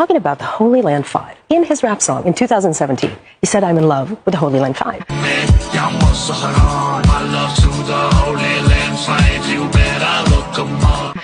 talking about the Holy Land Five. In his rap song in 2017, he said, "I'm in love with the Holy Land Five."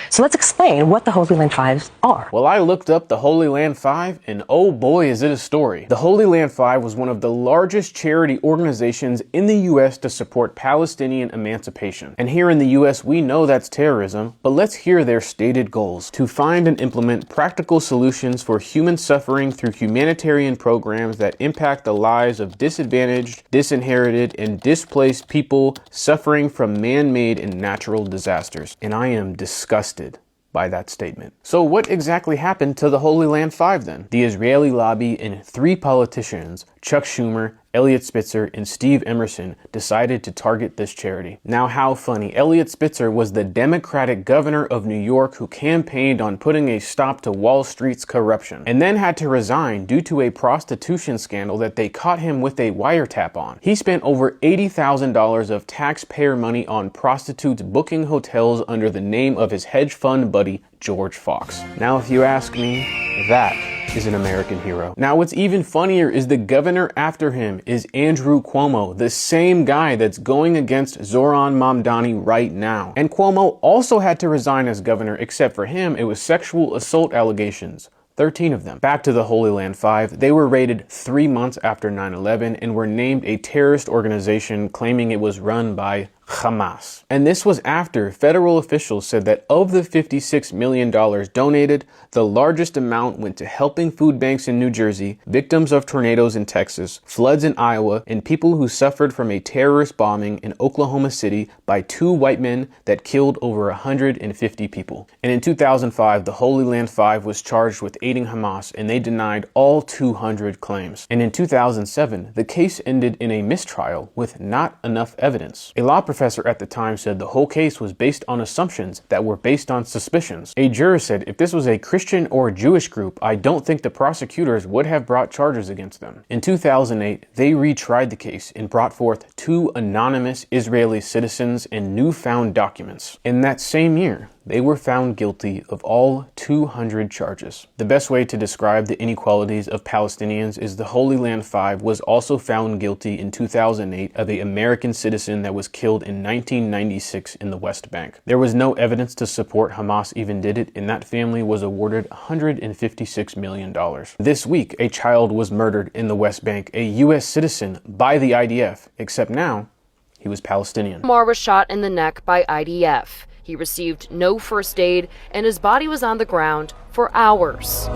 So let's explain what the Holy Land Five are. Well, I looked up the Holy Land Five, and oh boy, is it a story. The Holy Land Five was one of the largest charity organizations in the U.S. to support Palestinian emancipation. And here in the U.S., we know that's terrorism, but let's hear their stated goals: to find and implement practical solutions for human suffering through humanitarian programs that impact the lives of disadvantaged, disinherited, and displaced people suffering from man-made and natural disasters. And I am disgusted by that statement. So what exactly happened to the Holy Land Five then? The Israeli lobby and three politicians, Chuck Schumer, Eliot Spitzer, and Steve Emerson, decided to target this charity. Now, how funny. Eliot Spitzer was the Democratic governor of New York who campaigned on putting a stop to Wall Street's corruption, and then had to resign due to a prostitution scandal that they caught him with a wiretap on. He spent over $80,000 of taxpayer money on prostitutes booking hotels under the name of his hedge fund buddy, George Fox. Now, if you ask me, that is an American hero. Now, what's even funnier is the governor after him is Andrew Cuomo, the same guy that's going against Zoran Mamdani right now. And Cuomo also had to resign as governor, except for him, it was sexual assault allegations. 13 of them. Back to the Holy Land Five, they were raided 3 months after 9/11 and were named a terrorist organization, claiming it was run by Hamas. And this was after federal officials said that of the $56 million donated, the largest amount went to helping food banks in New Jersey, victims of tornadoes in Texas, floods in Iowa, and people who suffered from a terrorist bombing in Oklahoma City by 2 white men that killed over 150 people. And in 2005, the Holy Land Five was charged with aiding Hamas, and they denied all 200 claims. And in 2007, the case ended in a mistrial with not enough evidence. A law professor at the time said the whole case was based on assumptions that were based on suspicions. A juror said if this was a Christian or Jewish group, I don't think the prosecutors would have brought charges against them. In 2008, they retried the case and brought forth 2 anonymous Israeli citizens and newfound documents. In that same year, they were found guilty of all 200 charges. The best way to describe the inequalities of Palestinians is the Holy Land Five was also found guilty in 2008 of an American citizen that was killed in 1996 in the West Bank. There was no evidence to support Hamas even did it, and that family was awarded $156 million. This week, a child was murdered in the West Bank, a U.S. citizen by the IDF, except now he was Palestinian. Omar was shot in the neck by IDF. He received no first aid, and his body was on the ground for hours.